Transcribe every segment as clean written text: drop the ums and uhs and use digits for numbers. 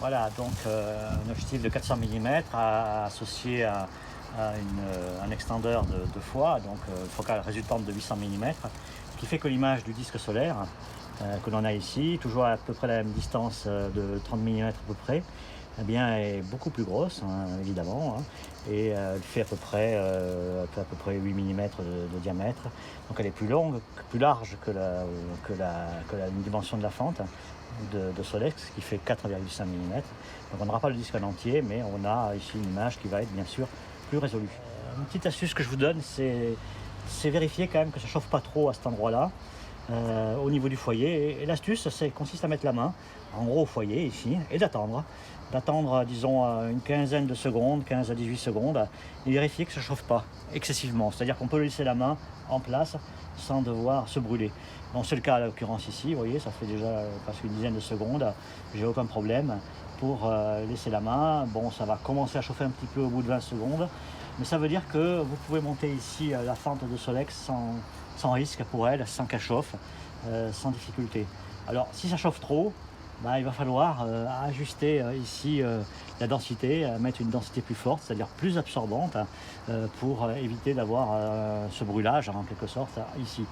Voilà, donc un objectif de 400 mm associé à un extendeur de fois, donc focale résultante de 800 mm, qui fait que l'image du disque solaire que l'on a ici, toujours à peu près la même distance de 30 mm à peu près, eh bien, est beaucoup plus grosse, hein, évidemment, hein, et elle fait à peu près 8 mm de diamètre. Donc elle est plus longue, plus large que la dimension de la fente de Solex, qui fait 4,5 mm. Donc on n'aura pas le disque en entier, mais on a ici une image qui va être bien sûr plus résolue. Une petite astuce que je vous donne, c'est vérifier quand même que ça ne chauffe pas trop à cet endroit-là. Au niveau du foyer. Et l'astuce, consiste à mettre la main en gros au foyer ici et d'attendre, disons une quinzaine de secondes, 15 à 18 secondes, et vérifier que ça ne chauffe pas excessivement. C'est-à-dire qu'on peut laisser la main en place sans devoir se brûler. Bon, c'est le cas à l'occurrence ici, vous voyez, ça fait déjà presque une dizaine de secondes, j'ai aucun problème pour laisser la main. Bon, ça va commencer à chauffer un petit peu au bout de 20 secondes, mais ça veut dire que vous pouvez monter ici la fente de Solex sans risque pour elle, sans qu'elle chauffe, sans difficulté. Alors si ça chauffe trop, il va falloir ajuster ici la densité, mettre une densité plus forte, c'est-à-dire plus absorbante, pour éviter d'avoir ce brûlage en quelque sorte ici.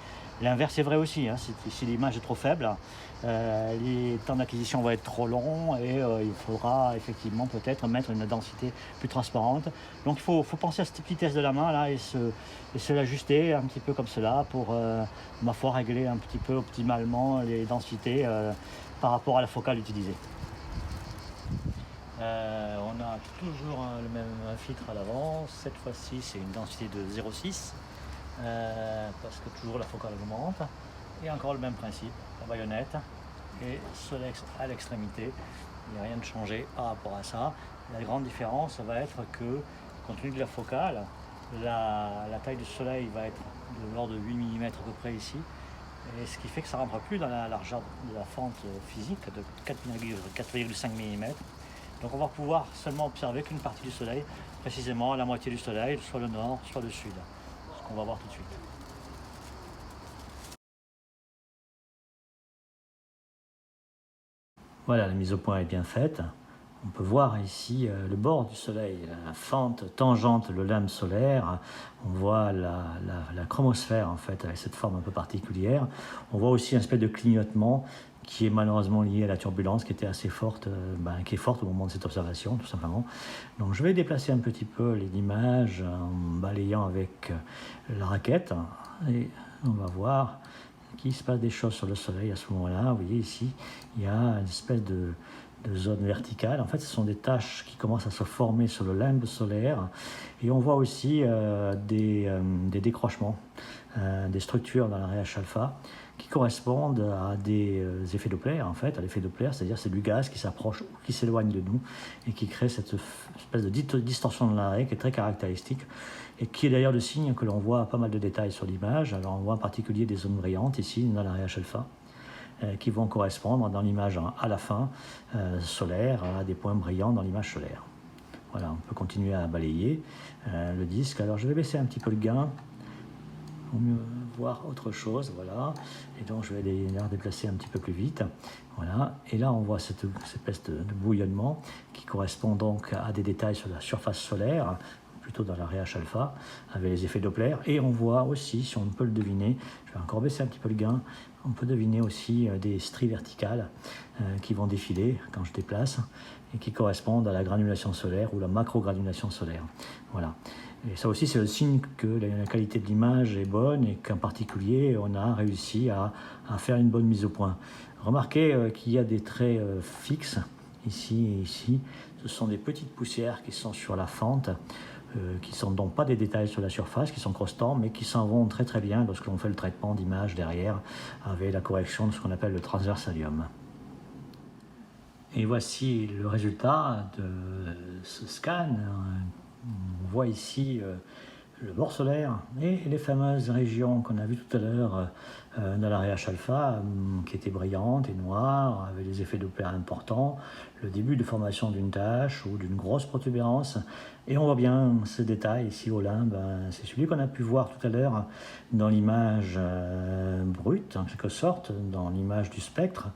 L'inverse est vrai aussi, hein, si l'image est trop faible, les temps d'acquisition vont être trop longs et il faudra effectivement peut-être mettre une densité plus transparente. Donc il faut penser à cette petitesse de la main là et se l'ajuster un petit peu comme cela pour, ma foi, régler un petit peu optimalement les densités par rapport à la focale utilisée. On a toujours le même filtre à l'avant. Cette fois-ci c'est une densité de 0,6 parce que toujours la focale augmente. Et encore le même principe, la baïonnette et Solex à l'extrémité. Il n'y a rien de changé par rapport à ça. La grande différence va être que, compte tenu de la focale, la taille du soleil va être de l'ordre de 8 mm à peu près ici. Et ce qui fait que ça ne rentre plus dans la largeur de la fente physique de 4,5 mm. Donc on va pouvoir seulement observer qu'une partie du soleil, précisément la moitié du soleil, soit le nord, soit le sud. Ce qu'on va voir tout de suite. Voilà, la mise au point est bien faite. On peut voir ici le bord du soleil, la fente tangente le lame solaire. On voit la chromosphère en fait avec cette forme un peu particulière. On voit aussi un espèce de clignotement qui est malheureusement lié à la turbulence qui était assez forte, qui est forte au moment de cette observation tout simplement. Donc je vais déplacer un petit peu l'image en balayant avec la raquette et on va voir qu'il se passe des choses sur le soleil à ce moment-là. Vous voyez ici, il y a une espèce de zone verticale. En fait, ce sont des taches qui commencent à se former sur le limbe solaire. Et on voit aussi des décrochements, des structures dans la RH alpha qui correspondent à des effets Doppler, en fait, à l'effet Doppler, c'est-à-dire c'est du gaz qui s'approche ou qui s'éloigne de nous et qui crée cette espèce de distorsion de l'arrêt qui est très caractéristique et qui est d'ailleurs le signe que l'on voit pas mal de détails sur l'image. Alors on voit en particulier des zones brillantes ici dans la RH alpha qui vont correspondre dans l'image à la fin solaire à des points brillants dans l'image solaire. Voilà, on peut continuer à balayer le disque. Alors je vais baisser un petit peu le gain pour mieux voir autre chose, voilà, et donc je vais les déplacer un petit peu plus vite, voilà, et là on voit cette espèce de bouillonnement qui correspond donc à des détails sur la surface solaire, plutôt dans la RH alpha, avec les effets Doppler, et on voit aussi, si on peut le deviner, je vais encore baisser un petit peu le gain, on peut deviner aussi des stries verticales qui vont défiler quand je déplace, et qui correspondent à la granulation solaire ou la macrogranulation solaire, voilà. Et ça aussi, c'est le signe que la qualité de l'image est bonne et qu'en particulier, on a réussi à faire une bonne mise au point. Remarquez qu'il y a des traits fixes, ici et ici. Ce sont des petites poussières qui sont sur la fente, qui ne sont donc pas des détails sur la surface, qui sont constants, mais qui s'en vont très très bien lorsque l'on fait le traitement d'image derrière, avec la correction de ce qu'on appelle le transversalium. Et voici le résultat de ce scan. On voit ici le bord solaire et les fameuses régions qu'on a vues tout à l'heure dans la RH alpha qui étaient brillantes et noires avec des effets Doppler importants, le début de formation d'une tache ou d'une grosse protubérance. Et on voit bien ce détail ici au limbe, c'est celui qu'on a pu voir tout à l'heure dans l'image brute, en quelque sorte, dans l'image du spectre.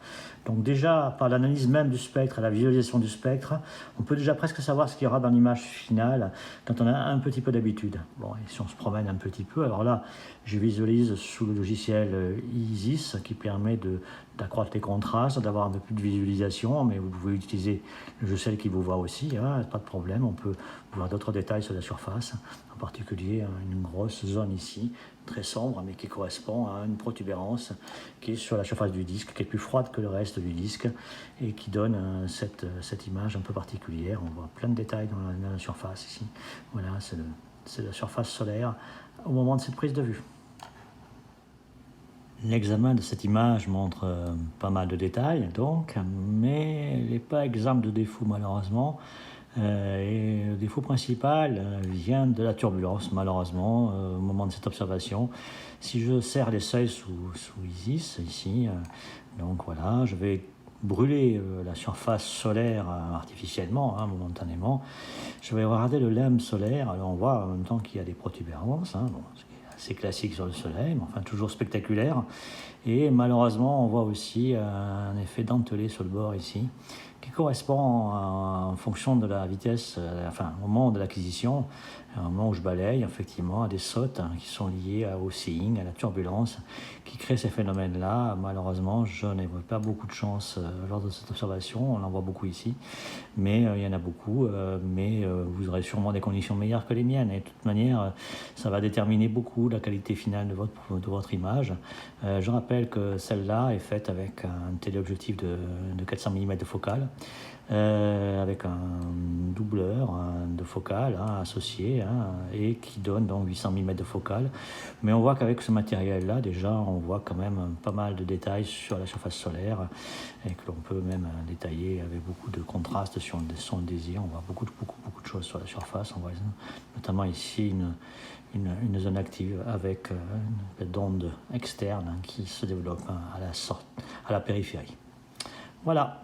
Donc déjà, par l'analyse même du spectre et la visualisation du spectre, on peut déjà presque savoir ce qu'il y aura dans l'image finale quand on a un petit peu d'habitude. Bon, et si on se promène un petit peu, alors là, je visualise sous le logiciel Isis qui permet d'accroître les contrastes, d'avoir un peu plus de visualisation, mais vous pouvez utiliser le logiciel qui vous voit aussi, hein, pas de problème, on peut voir d'autres détails sur la surface, en particulier une grosse zone ici, très sombre, mais qui correspond à une protubérance qui est sur la surface du disque, qui est plus froide que le reste du disque, et qui donne cette image un peu particulière. On voit plein de détails dans la surface ici. Voilà, c'est la surface solaire au moment de cette prise de vue. L'examen de cette image montre pas mal de détails, donc, mais elle n'est pas exempte de défauts malheureusement. Et le défaut principal vient de la turbulence, malheureusement, au moment de cette observation. Si je serre les seuils sous Isis, ici, donc voilà, je vais brûler la surface solaire artificiellement, hein, momentanément. Je vais regarder le limbe solaire, alors on voit en même temps qu'il y a des protubérances, hein, bon, c'est classique sur le soleil, mais enfin toujours spectaculaire. Et malheureusement, on voit aussi un effet dentelé sur le bord ici, qui correspond en fonction de la vitesse, enfin au moment de l'acquisition, au moment où je balaye, effectivement, à des sautes qui sont liées au seeing, à la turbulence, qui créent ces phénomènes-là. Malheureusement, je n'ai pas beaucoup de chance lors de cette observation, on en voit beaucoup ici, mais il y en a beaucoup, mais vous aurez sûrement des conditions meilleures que les miennes, et de toute manière, ça va déterminer beaucoup la qualité finale de votre image. Je rappelle que celle-là est faite avec un téléobjectif de 400 mm de focale, avec un doubleur de focale associé, et qui donne donc 800 mm de focale. Mais on voit qu'avec ce matériel-là, déjà, on voit quand même pas mal de détails sur la surface solaire, et que l'on peut même détailler avec beaucoup de contraste si on le désire. On voit beaucoup de choses sur la surface. On voit notamment ici une zone active avec une onde externe qui se développe à la périphérie. Voilà.